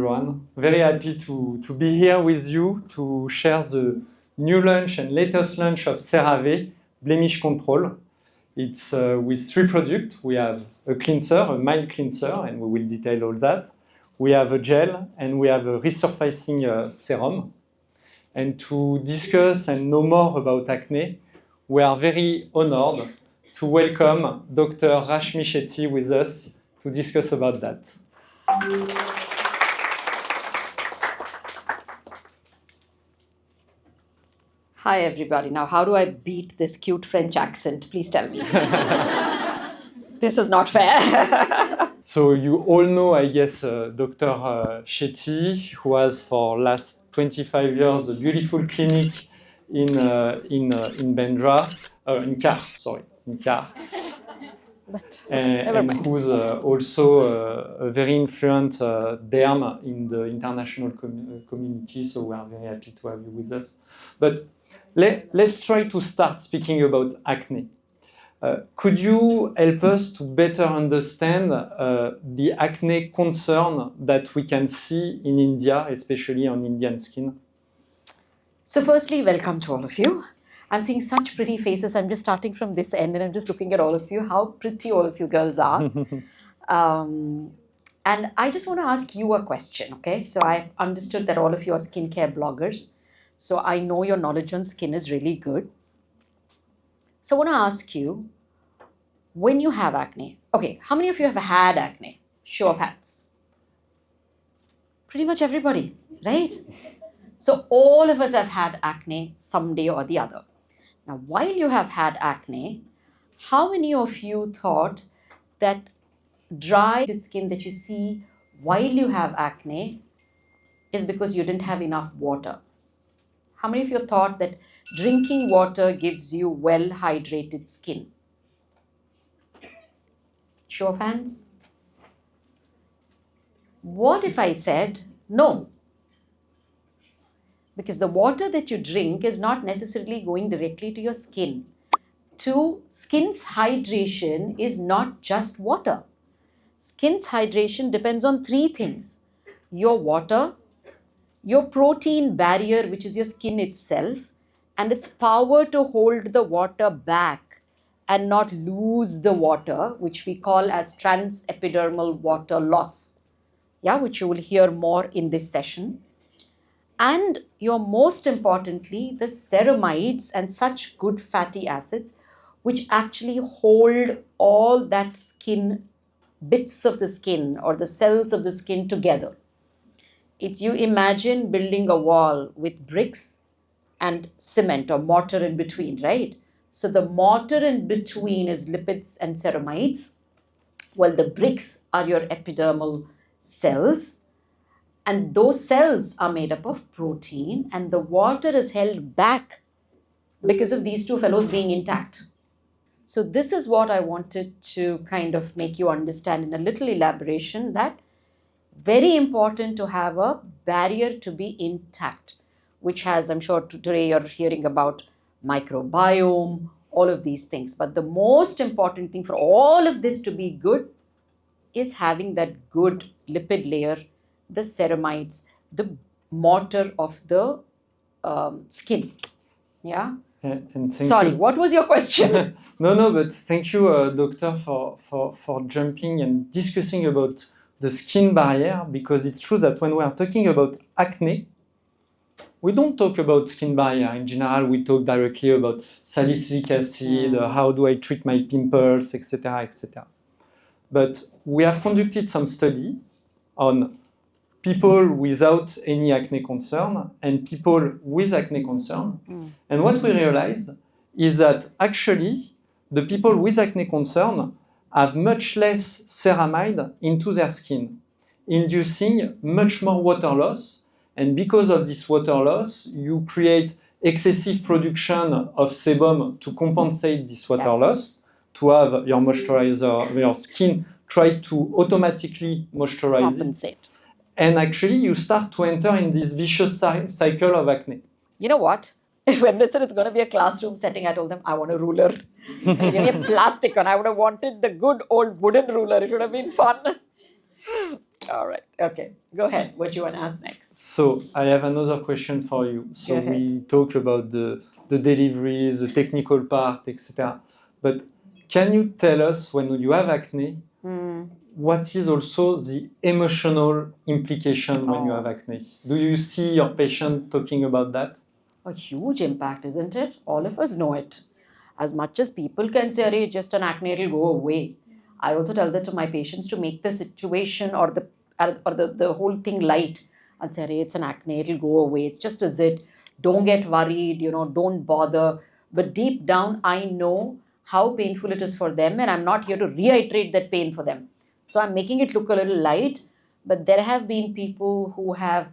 everyone. Very happy to be here with you to share the new launch and latest launch of CeraVe, Blemish Control. It's with 3 products. We have a cleanser, a mild cleanser, and we will detail all that. We have a gel, and we have a resurfacing serum. And to discuss and know more about acne, we are very honored to welcome Dr. Rashmi Shetty with us to discuss about that. Hi, everybody. Now, how do I beat this cute French accent? Please tell me. This is not fair. So you all know, I guess, Dr. Shetty, who has for last 25 years a beautiful clinic in Bandra, in Nykaa. And who's also a very influent derm in the international community, so we are very happy to have you with us. But let's try to start speaking about acne. Could you help us to better understand the acne concern that we can see in India, especially on Indian skin? So firstly, welcome to all of you. I'm seeing such pretty faces. I'm just starting from this end and I'm just looking at all of you, how pretty all of you girls are. And I just want to ask you a question, okay? So I've understood that all of you are skincare bloggers. So I know your knowledge on skin is really good. So I want to ask you, when you have acne, okay, how many of you have had acne? Show of hands. Pretty much everybody, right? So all of us have had acne someday or the other. Now, while you have had acne, how many of you thought that dry skin that you see while you have acne is because you didn't have enough water? How many of you thought that drinking water gives you well-hydrated skin? Show of hands. What if I said no? Because the water that you drink is not necessarily going directly to your skin. Skin's hydration is not just water. Skin's hydration depends on 3 things. Your water, your protein barrier, which is your skin itself, and its power to hold the water back and not lose the water, which we call as transepidermal water loss, which you will hear more in this session. And most importantly, the ceramides and such good fatty acids, which actually hold all that skin, bits of the skin or the cells of the skin together. If you imagine building a wall with bricks and cement or mortar in between, right? So the mortar in between is lipids and ceramides. Well, the bricks are your epidermal cells. And those cells are made up of protein, and the water is held back because of these 2 fellows being intact. So this is what I wanted to kind of make you understand in a little elaboration, that very important to have a barrier to be intact, which has, I'm sure today you're hearing about microbiome, all of these things. But the most important thing for all of this to be good is having that good lipid layer, the ceramides, the mortar of the skin. Yeah? And Sorry, what was your question? No, but thank you, doctor, for jumping and discussing about the skin barrier, because it's true that when we are talking about acne, we don't talk about skin barrier. In general, we talk directly about salicylic acid, how do I treat my pimples, etc., etc. But we have conducted some study on people without any acne concern and people with acne concern. And what we realized is that actually the people with acne concern have much less ceramide into their skin, inducing much more water loss. And because of this water loss, you create excessive production of sebum to compensate this water loss, to have your moisturizer, your skin try to automatically moisturize Compensate. And actually you start to enter in this vicious cycle of acne. You know what? When they said it's going to be a classroom setting, I told them, I want a ruler. Give me a plastic one. I would have wanted the good old wooden ruler. It would have been fun. All right. Okay. Go ahead. What do you want to ask next? So I have another question for you. So Go ahead. we talk about the deliveries, the technical part, etc. But can you tell us when you have acne, what is also the emotional implication when you have acne? Do you see your patient talking about that? A huge impact, isn't it? All of us know it. As much as people can say, "Arey, just an acne, it'll go away." I also tell that to my patients to make the situation or the whole thing light. I'd say, "Arey, it's an acne, it'll go away. It's just a zit. Don't get worried, don't bother." But deep down, I know how painful it is for them, and I'm not here to reiterate that pain for them. So I'm making it look a little light. But there have been people who have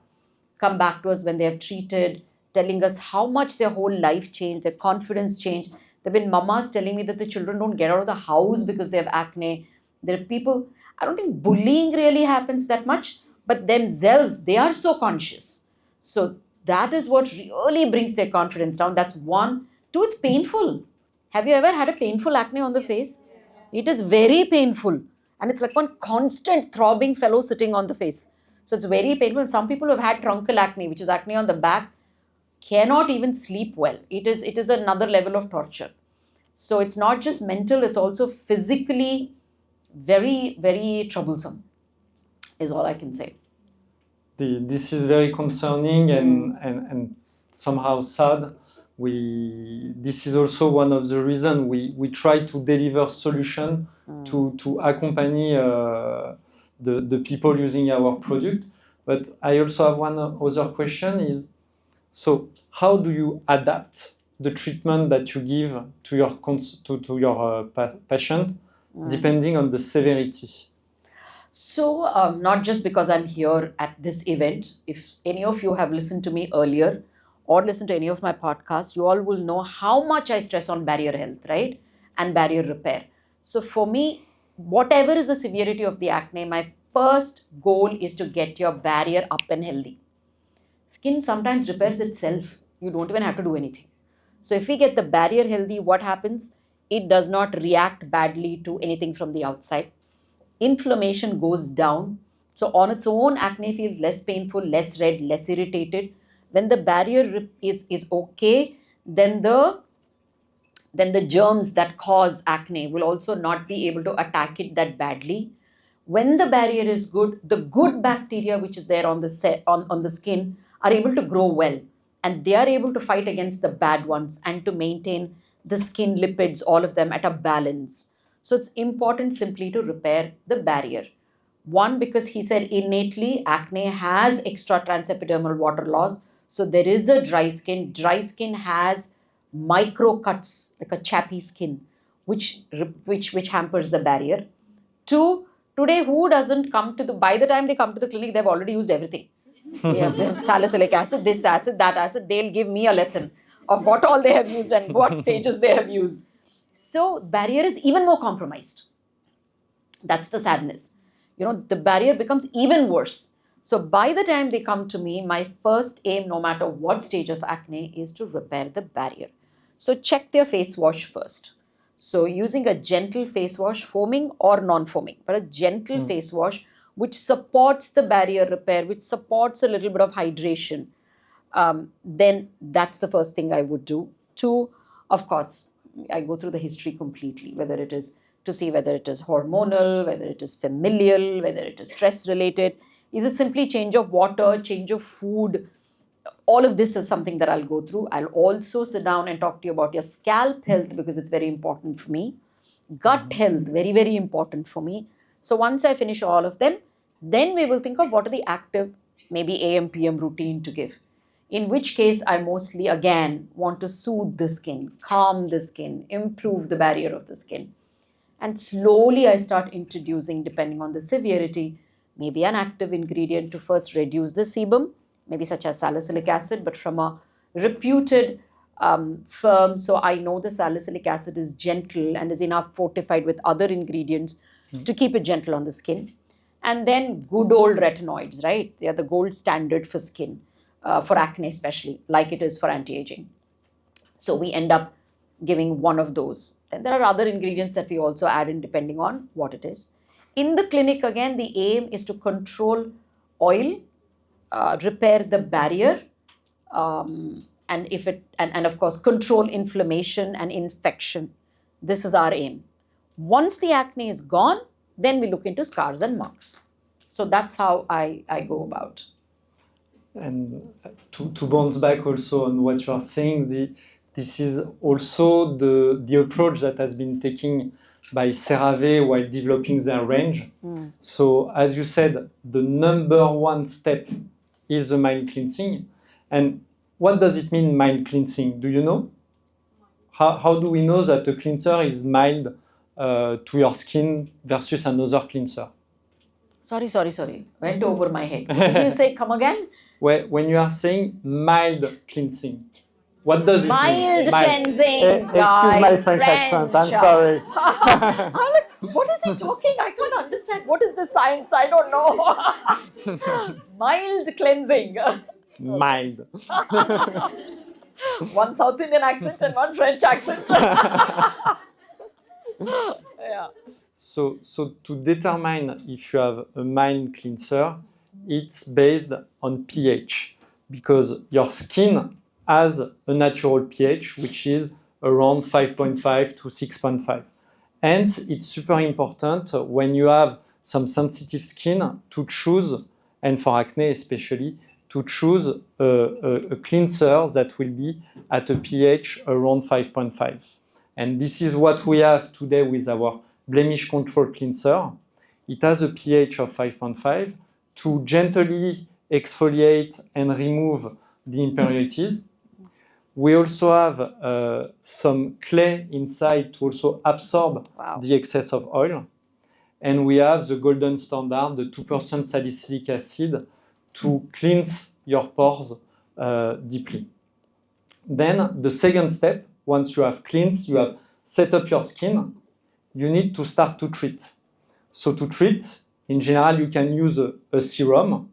come back to us when they have treated, telling us how much their whole life changed, their confidence changed. There have been mamas telling me that the children don't get out of the house because they have acne. There are people, I don't think bullying really happens that much, but themselves, they are so conscious. So that is what really brings their confidence down. That's one. Two, it's painful. Have you ever had a painful acne on the face? It is very painful. And it's like one constant throbbing fellow sitting on the face. So it's very painful. Some people who have had truncal acne, which is acne on the back, cannot even sleep well. It is another level of torture. So it's not just mental, it's also physically very, very troublesome, is all I can say. This is very concerning and somehow sad. This is also one of the reasons we try to deliver solution to accompany the people using our product. But I also have one other question is, so how do you adapt the treatment that you give to your patient depending on the severity? So, not just because I'm here at this event, if any of you have listened to me earlier or listened to any of my podcasts, you all will know how much I stress on barrier health, right? And barrier repair. So, for me, whatever is the severity of the acne, my first goal is to get your barrier up and healthy. Skin sometimes repairs itself, you don't even have to do anything. So, if we get the barrier healthy, what happens? It does not react badly to anything from the outside. Inflammation goes down. So, on its own, acne feels less painful, less red, less irritated. When the barrier is okay, then the germs that cause acne will also not be able to attack it that badly. When the barrier is good, the good bacteria which is there on the skin are able to grow well, and they are able to fight against the bad ones and to maintain the skin lipids, all of them at a balance. So it's important simply to repair the barrier. One, because he said innately acne has extra transepidermal water loss. So there is a dry skin. Dry skin has micro cuts, like a chappy skin, which hampers the barrier. Two, today who doesn't come to by the time they come to the clinic, they've already used everything. Yeah, salicylic acid, this acid, that acid. They'll give me a lesson of what all they have used and what stages they have used. So barrier is even more compromised. That's the sadness. The barrier becomes even worse. So by the time they come to me, my first aim, no matter what stage of acne, is to repair the barrier. So check their face wash first. So using a gentle face wash, foaming or non-foaming, but a gentle face wash which supports the barrier repair, which supports a little bit of hydration, then that's the first thing I would do. Two, of course, I go through the history completely, whether it is to see whether it is hormonal, whether it is familial, whether it is stress related. Is it simply change of water, change of food? All of this is something that I'll go through. I'll also sit down and talk to you about your scalp health because it's very important for me. Gut health, very, very important for me. So once I finish all of them, then we will think of what are the active, maybe AM, PM routine to give. In which case, I mostly again want to soothe the skin, calm the skin, improve the barrier of the skin. And slowly I start introducing, depending on the severity, maybe an active ingredient to first reduce the sebum, maybe such as salicylic acid, but from a reputed firm. So I know the salicylic acid is gentle and is enough fortified with other ingredients to keep it gentle on the skin. And then good old retinoids, right? They are the gold standard for skin, for acne especially, like it is for anti-aging. So we end up giving one of those. Then there are other ingredients that we also add in depending on what it is. In the clinic, again, the aim is to control oil, repair the barrier, and of course control inflammation and infection. This is our aim. Once the acne is gone, then we look into scars and marks. So that's how I go about. And to bounce back also on what you are saying, this is also the approach that has been taken by CeraVe while developing their range. So as you said, the number one step is the mild cleansing. And what does it mean, mild cleansing? Do you know? How do we know that a cleanser is mild to your skin versus another cleanser? Sorry. Went over my head. Did you say come again? When you are saying mild cleansing, what does it mean? Mild cleansing. Excuse my French accent, I'm sorry. I'm like, what is he talking? I can't understand. What is the science? I don't know. Mild cleansing. Mild. One South Indian accent and one French accent. Yeah. So to determine if you have a mild cleanser, it's based on pH, because your skin has a natural pH which is around 5.5 to 6.5. Hence, it's super important when you have some sensitive skin to choose, and for acne especially, to choose a cleanser that will be at a pH around 5.5. And this is what we have today with our blemish control cleanser. It has a pH of 5.5 to gently exfoliate and remove the impurities. We also have some clay inside to also absorb the excess of oil. And we have the golden standard, the 2% salicylic acid, to cleanse your pores deeply. Then the second step, once you have cleansed, you have set up your skin, you need to start to treat. So to treat, in general, you can use a serum,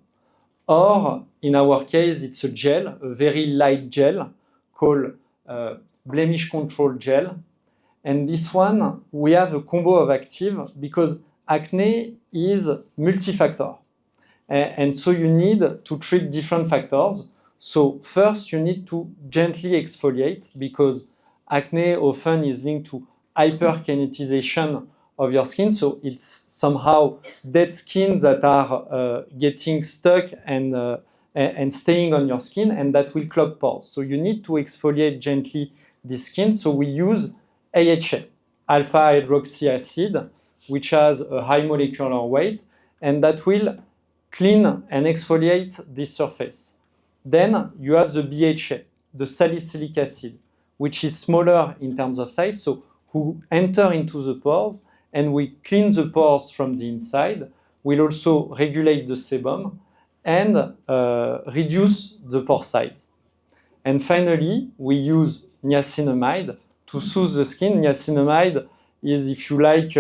or in our case, it's a gel, a very light gel called blemish control gel. And this one, we have a combo of active because acne is multifactor. And so you need to treat different factors. So first, you need to gently exfoliate because acne often is linked to hyperkinetization of your skin. So it's somehow dead skin that are getting stuck and staying on your skin, and that will clog pores. So you need to exfoliate gently the skin. So we use AHA, alpha hydroxy acid, which has a high molecular weight, and that will clean and exfoliate this surface. Then you have the BHA, the salicylic acid, which is smaller in terms of size, so who enter into the pores, and we clean the pores from the inside. We'll also regulate the sebum and reduce the pore size. And finally, we use niacinamide to soothe the skin. Niacinamide is, if you like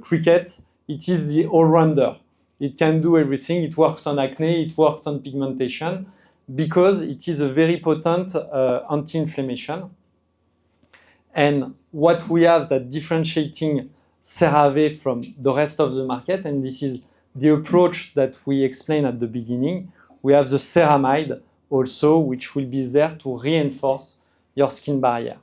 cricket, it is the all-rounder. It can do everything. It works on acne, it works on pigmentation, because it is a very potent anti-inflammation. And what we have that differentiating CeraVe from the rest of the market, and this is the approach that we explained at the beginning, we have the ceramide also, which will be there to reinforce your skin barrier.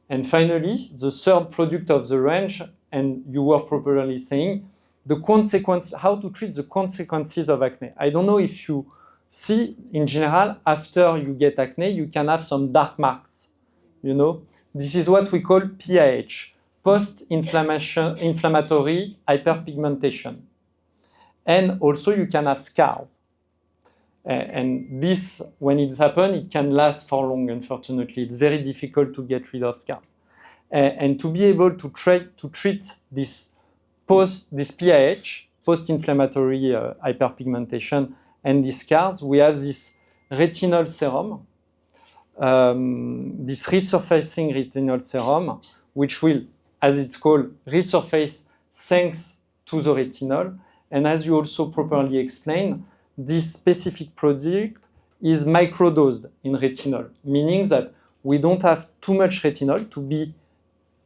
And finally, the third product of the range, and you were properly saying, the consequence, how to treat the consequences of acne. I don't know if you see, in general, after you get acne, you can have some dark marks, you know? This is what we call PIH, post-inflammatory hyperpigmentation. And also you can have scars. And this, when it happens, it can last for long, unfortunately. It's very difficult to get rid of scars. And to be able to treat this PIH, post-inflammatory hyperpigmentation, and these scars, we have this retinol serum, this resurfacing retinol serum, which will, as it's called, resurface thanks to the retinol. And as you also properly explained, this specific product is microdosed in retinol, meaning that we don't have too much retinol to be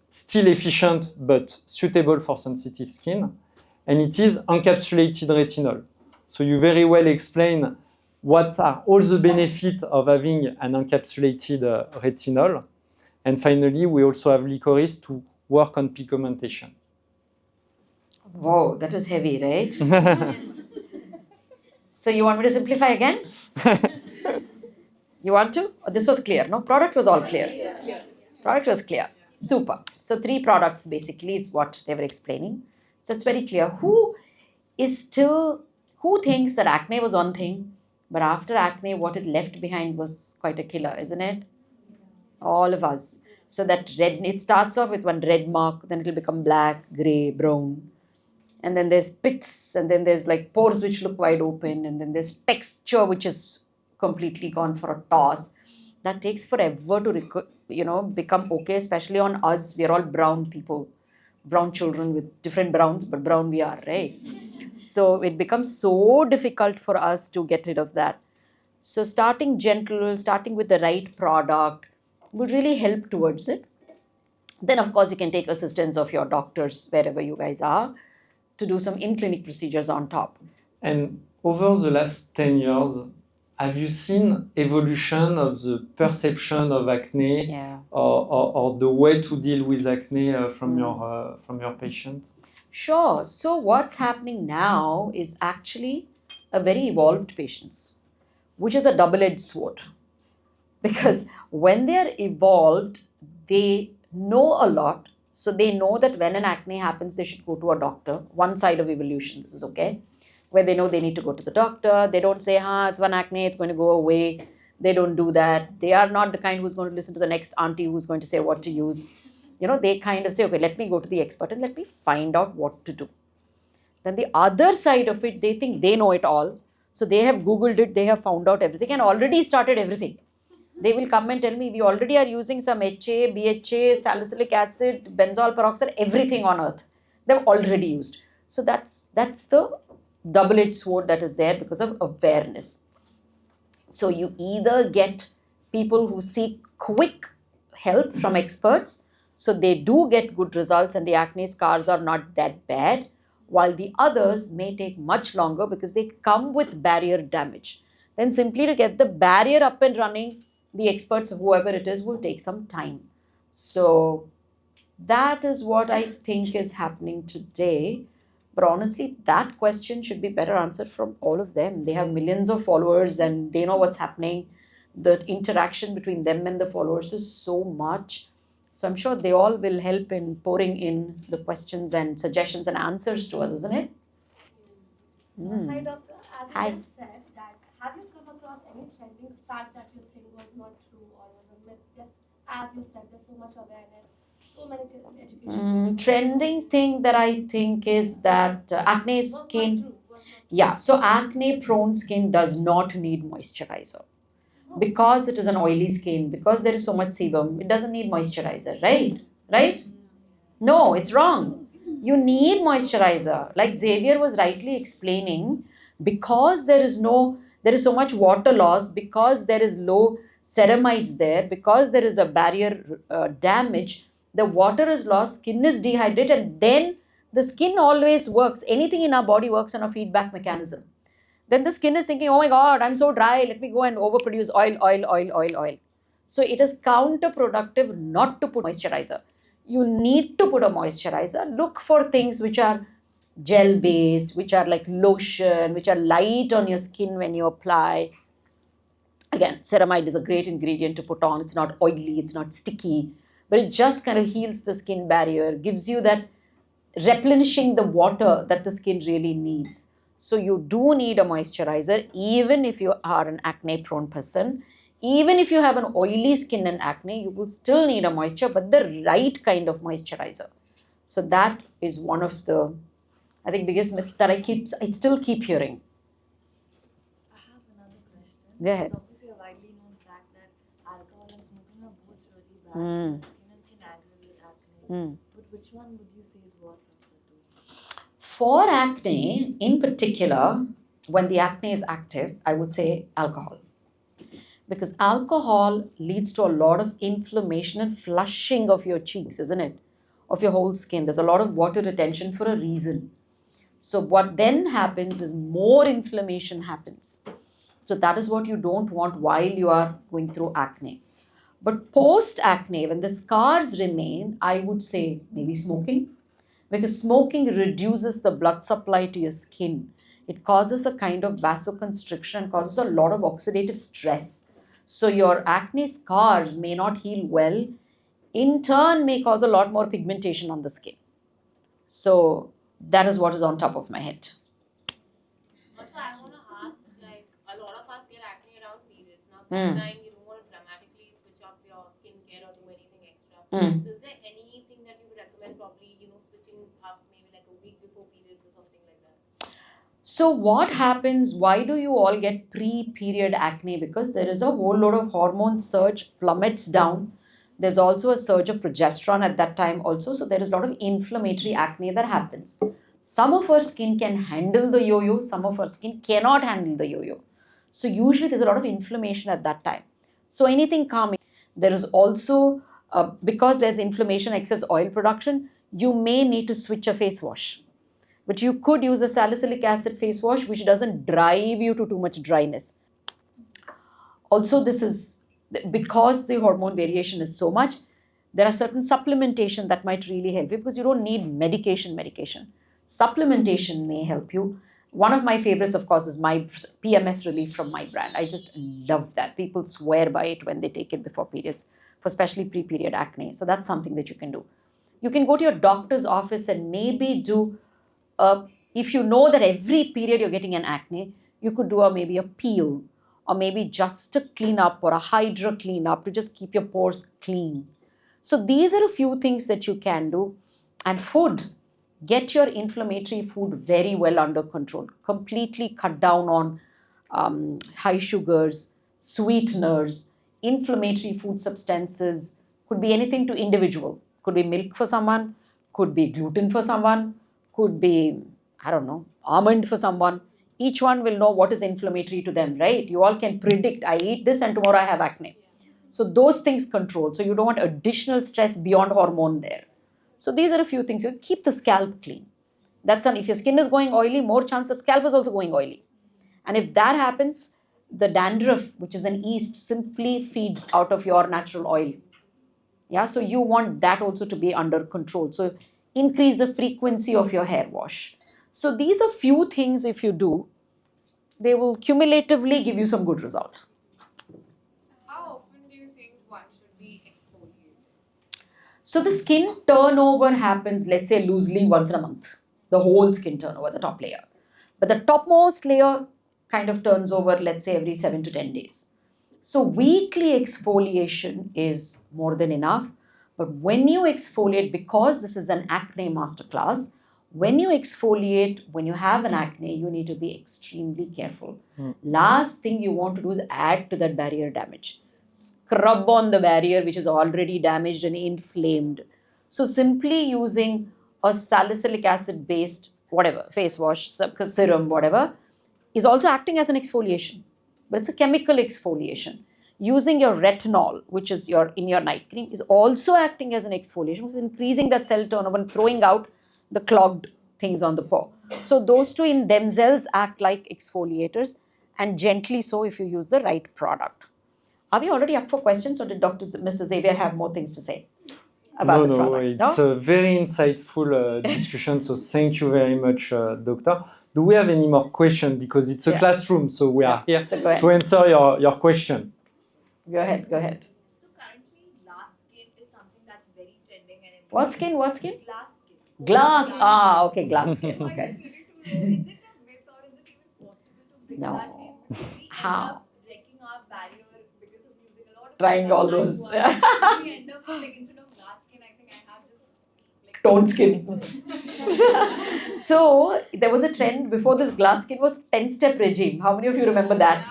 still efficient but suitable for sensitive skin. and it is encapsulated retinol. So you very well explain what are all the benefits of having an encapsulated retinol. And finally, we also have licorice to work on pigmentation. Whoa, that was heavy, right? So you want me to simplify again? You want to? Oh, this was clear, no? Product was all clear. Product was clear. Super. So 3 products basically is what they were explaining. So it's very clear. Who thinks that acne was one thing, but after acne, what it left behind was quite a killer, isn't it? All of us. So that red, it starts off with one red mark, then it'll become black, grey, brown. And then there's pits, and then there's like pores which look wide open, and then there's texture which is completely gone for a toss. That takes forever to become okay, especially on us. We're all brown people, brown children with different browns, but brown we are, right? So it becomes so difficult for us to get rid of that. So starting gentle, starting with the right product would really help towards it. Then of course you can take assistance of your doctors wherever you guys are to do some in-clinic procedures on top. And over the last 10 years, have you seen evolution of the perception of acne or the way to deal with acne from your patient? Sure. So what's happening now is actually a very evolved patients, which is a double-edged sword. Because when they are evolved, they know a lot. So they know that when an acne happens, they should go to a doctor. One side of evolution, this is okay. Where they know they need to go to the doctor. They don't say, it's one acne, it's going to go away. They don't do that. They are not the kind who's going to listen to the next auntie who's going to say what to use. They kind of say, okay, let me go to the expert and let me find out what to do. Then the other side of it, they think they know it all. So they have Googled it, they have found out everything and already started everything. They will come and tell me, we already are using some HA, BHA, salicylic acid, benzoyl peroxide, everything on earth. They've already used. So that's the double-edged sword that is there because of awareness. So you either get people who seek quick help from experts, so they do get good results and the acne scars are not that bad, while the others may take much longer because they come with barrier damage. Then simply to get the barrier up and running, the experts, whoever it is, will take some time. So that is what I think is happening today. But honestly, that question should be better answered from all of them. They have millions of followers and they know what's happening. The interaction between them and the followers is so much. So I'm sure they all will help in pouring in the questions and suggestions and answers to us, isn't it? Hi, doctor. As you just said, that have you come across any trending fact that you think was not true or was a myth? Just as you said, there's so much awareness, so many education. Trending thing that I think is that acne skin. Yeah, so acne prone skin does not need moisturizer because it is an oily skin, because there is so much sebum, it doesn't need moisturizer, right? Right? No, it's wrong. You need moisturizer. Like Xavier was rightly explaining, because there is so much water loss, because there is low ceramides there, because there is a barrier damage, the water is lost, skin is dehydrated, and then the skin always works. Anything in our body works on a feedback mechanism. Then the skin is thinking, oh my God, I'm so dry, let me go and overproduce oil. So it is counterproductive not to put moisturizer. You need to put a moisturizer. Look for things which are gel based, which are like lotion, which are light on your skin when you apply. Again, ceramide is a great ingredient to put on. It's not oily, it's not sticky, but it just kind of heals the skin barrier, gives you that replenishing the water that the skin really needs. So you do need a moisturizer even if you are an acne prone person. Even if you have an oily skin and acne, you will still need a moisture, but the right kind of moisturizer. So that is one of the, I think, biggest myth that I still keep hearing. I have another question. Go ahead. It's obviously a widely known fact that alcohol and smoking are both really bad for the skin and can aggravate acne. But which one would you say is worse of the two? For acne, in particular, when the acne is active, I would say alcohol. Because alcohol leads to a lot of inflammation and flushing of your cheeks, isn't it? Of your whole skin. There's a lot of water retention for a reason. So what then happens is more inflammation happens. So that is what you don't want while you are going through acne. But post acne, when the scars remain, I would say maybe smoking, because smoking reduces the blood supply to your skin. It causes a kind of vasoconstriction, causes a lot of oxidative stress. So your acne scars may not heal well, in turn may cause a lot more pigmentation on the skin. So that is what is on top of my head. Also, I want to ask, like, a lot of us get acne around periods. Now, this time you don't want to dramatically switch up your skincare or do anything extra. So, is there anything that you would recommend? Probably, switching up maybe like a week before periods or something like that. So what happens? Why do you all get pre-period acne? Because there is a whole lot of hormone surge, plummets down. There's also a surge of progesterone at that time also. So there is a lot of inflammatory acne that happens. Some of our skin can handle the yo-yo. Some of our skin cannot handle the yo-yo. So usually there's a lot of inflammation at that time. So anything calming. There is also, because there's inflammation, excess oil production, you may need to switch a face wash. But you could use a salicylic acid face wash which doesn't drive you to too much dryness. Also, this is because the hormone variation is so much, there are certain supplementation that might really help you, because you don't need medication. Supplementation may help you. One of my favorites, of course, is my PMS relief from my brand. I just love that. People swear by it when they take it before periods, for especially pre-period acne. So that's something that you can do. You can go to your doctor's office and maybe do, if you know that every period you're getting an acne, you could do maybe a peel, or maybe just a cleanup or a hydra cleanup to just keep your pores clean. So these are a few things that you can do. And food, get your inflammatory food very well under control. Completely cut down on high sugars, sweeteners, inflammatory food substances. Could be anything to individual. Could be milk for someone, could be gluten for someone, could be, I don't know, almond for someone. Each one will know what is inflammatory to them, right? You all can predict, I eat this and tomorrow I have acne. So those things control. So you don't want additional stress beyond hormone there. So these are a few things. You keep the scalp clean. If your skin is going oily, more chance that scalp is also going oily. And if that happens, the dandruff, which is an yeast, simply feeds out of your natural oil. Yeah, so you want that also to be under control. So increase the frequency of your hair wash. So these are few things, if you do, they will cumulatively give you some good result. How often do you think one should be exfoliated? So the skin turnover happens, let's say, loosely once a month. The whole skin turnover, the top layer. But the topmost layer kind of turns over, let's say, every 7 to 10 days. So weekly exfoliation is more than enough. But when you exfoliate, because this is an acne masterclass, when you exfoliate, when you have an acne, you need to be extremely careful. Last thing you want to do is add to that barrier damage. Scrub on the barrier which is already damaged and inflamed. So simply using a salicylic acid based whatever, face wash, serum, whatever, is also acting as an exfoliation. But it's a chemical exfoliation. Using your retinol, which is in your night cream, is also acting as an exfoliation, which is increasing that cell turnover and throwing out the clogged things on the pore. So those two in themselves act like exfoliators, and gently so if you use the right product. Are we already up for questions, or did Mr. Xavier have more things to say about the products? It's a very insightful discussion, so thank you very much, Doctor. Do we have any more questions? Because it's a classroom, so we are here to answer your question. Go ahead. So currently, glass skin is something that's very trending and What skin? Glass skin. Glass. Okay, glass skin. Okay. Is it a myth or is it even possible to bring that in? We How? end up wrecking our barrier because of using a lot of Trying all those. we end up instead of glass skin, I think I have just Toned skin. So there was a trend before this glass skin was 10-step regime. How many of you remember that?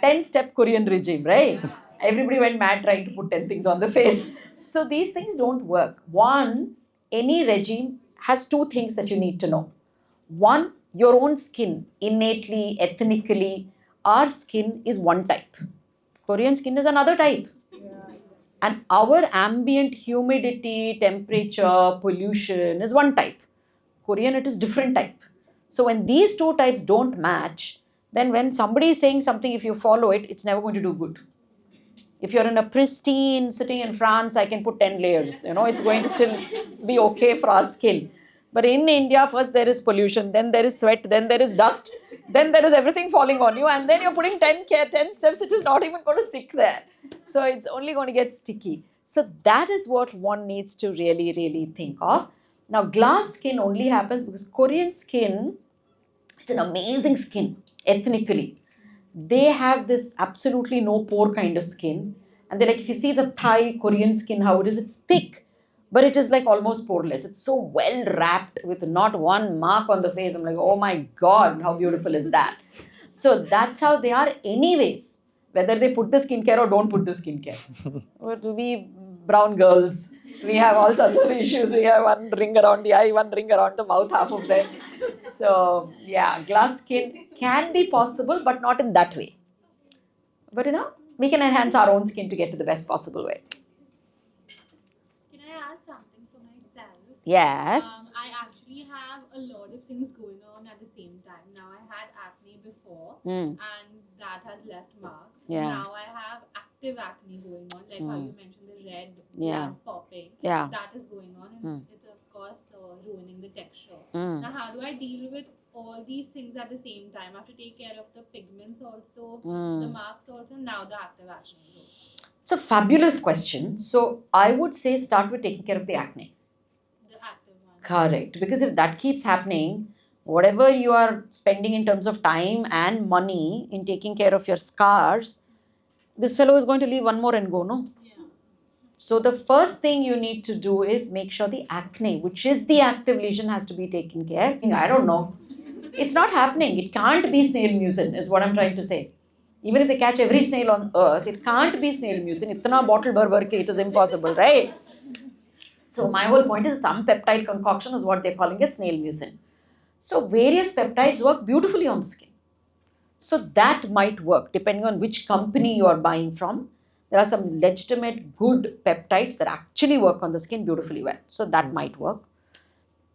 10-step Korean regime, right? Everybody went mad trying to put 10 things on the face. So these things don't work. One, any regime has two things that you need to know. One, your own skin, innately, ethnically, our skin is one type. Korean skin is another type. And our ambient humidity, temperature, pollution is one type. Korean, it is different type. So when these two types don't match, then when somebody is saying something, if you follow it, it's never going to do good. If you're in a pristine sitting in France, I can put 10 layers, it's going to still be okay for our skin. But in India, first there is pollution, then there is sweat, then there is dust, then there is everything falling on you, and then you're putting 10 steps, it is not even going to stick there. So it's only going to get sticky. So that is what one needs to really, really think of. Now, glass skin only happens because Korean skin is an amazing skin, ethnically. They have this absolutely no pore kind of skin. And they're like, if you see the Thai Korean skin, how it is, it's thick, but it is like almost poreless. It's so well wrapped with not one mark on the face. I'm like, oh my God, how beautiful is that? So that's how they are anyways, whether they put the skincare or don't put the skincare. We brown girls, we have all sorts of issues. We have one ring around the eye, one ring around the mouth, half of them. So yeah, glass skin can be possible, but not in that way. But we can enhance our own skin to get to the best possible way. Can I ask something for myself? Yes. I actually have a lot of things going on at the same time. Now I had acne before, Mm. and that has left marks. Yeah. Now I have active acne going on, like how you mentioned the red Yeah. blood popping. Yeah. That is going on, and it's of course ruining the texture. Mm. Now, how do I deal with all these things at the same time? I have to take care of the pigments also, the marks also, and now the active acne. It's a fabulous question. So I would say start with taking care of the acne. The active one. Correct. Because if that keeps happening, whatever you are spending in terms of time and money in taking care of your scars, this fellow is going to leave one more and go, no? Yeah. So the first thing you need to do is make sure the acne, which is the active lesion, has to be taken care. I don't know. It's not happening. It can't be snail mucin, is what I'm trying to say. Even if they catch every snail on earth, it can't be snail mucin. Itna bottle bhar ke, it is impossible, right? So my whole point is some peptide concoction is what they're calling a snail mucin. So various peptides work beautifully on the skin. So that might work depending on which company you are buying from. There are some legitimate good peptides that actually work on the skin beautifully well. So that might work.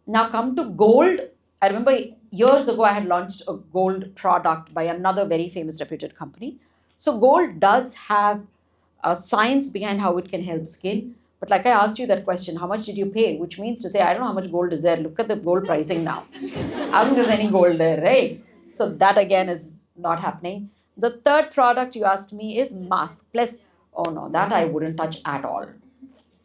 Now come to gold. I remember years ago I had launched a gold product by another very famous reputed company. So gold does have a science behind how it can help skin. But like I asked you that question, how much did you pay? Which means to say, I don't know how much gold is there. Look at the gold pricing now. I don't think there's any gold there, right? So that again is not happening. The third product you asked me is mask. Plus, oh no, that I wouldn't touch at all.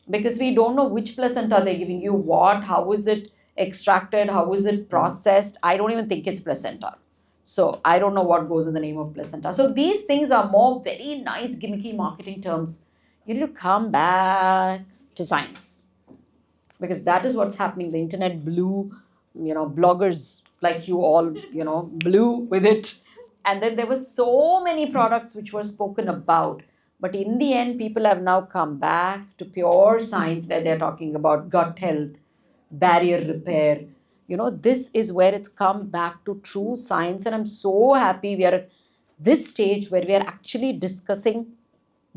Because we don't know which placenta they're giving you, what, how is it extracted, how is it processed. I don't even think it's placenta. So I don't know what goes in the name of placenta. So these things are more very nice gimmicky marketing terms. You need to come back to science. Because that is what's happening. The internet blew, bloggers like you all, blew with it. And then there were so many products which were spoken about. But in the end, people have now come back to pure science where they're talking about gut health, barrier repair. This is where it's come back to true science. And I'm so happy we are at this stage where we are actually discussing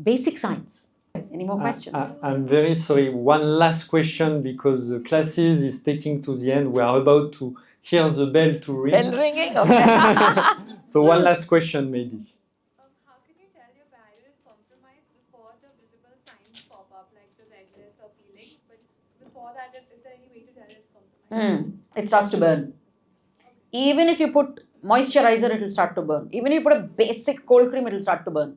basic science. Any more questions? I'm very sorry. One last question because the classes is taking to the end. We are about to hear the bell to ring. Bell ringing? Okay. So one last question maybe. How can you tell your barrier is compromised before the visible signs pop up, like the redness or peeling? But before that, is there any way to tell it's compromised? It starts to burn. Even if you put moisturizer, it will start to burn. Even if you put a basic cold cream, it will start to burn.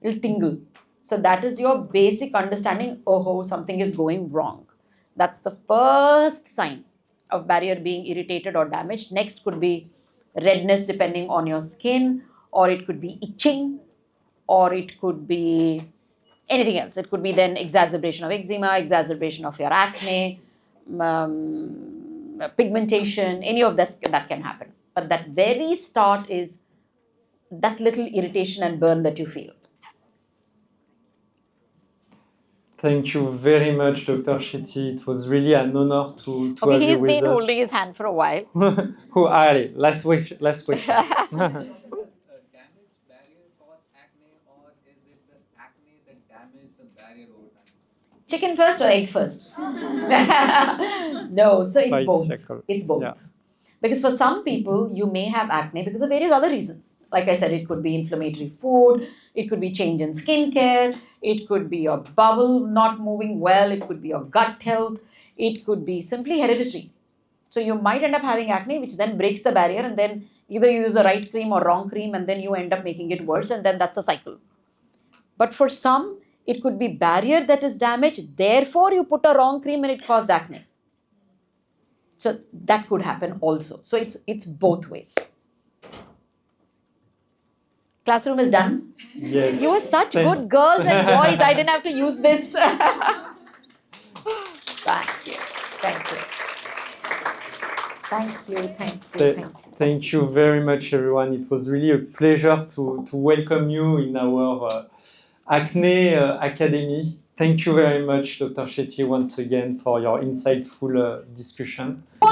It will tingle. So that is your basic understanding, oh, something is going wrong. That's the first sign of barrier being irritated or damaged. Next could be redness depending on your skin, or it could be itching, or it could be anything else. It could be then exacerbation of eczema, exacerbation of your acne, pigmentation, any of this that can happen. But that very start is that little irritation and burn that you feel. Thank you very much, Dr. Shetty. It was really an honor to have you with us. He's been holding his hand for a while. Allez, last question. Does damaged barrier cause acne, or is it the acne that damaged the barrier over time? Chicken first or egg first? No, so it's Nice both. circle. It's both. Yeah. Because for some people, you may have acne because of various other reasons. Like I said, it could be inflammatory food, it could be change in skincare, it could be your bowel not moving well, it could be your gut health, it could be simply hereditary. So you might end up having acne, which then breaks the barrier, and then either you use the right cream or wrong cream, and then you end up making it worse, and then that's a cycle. But for some, it could be barrier that is damaged, therefore you put a wrong cream and it caused acne. So that could happen also. So it's both ways. Classroom is done. Yes. You were such good girls and boys. I didn't have to use this. Thank you. Thank you. Thank you. Thank you. Thank you. Thank you very much, everyone. It was really a pleasure to welcome you in our Acne Academy. Thank you very much, Dr. Shetty, once again for your insightful discussion. 1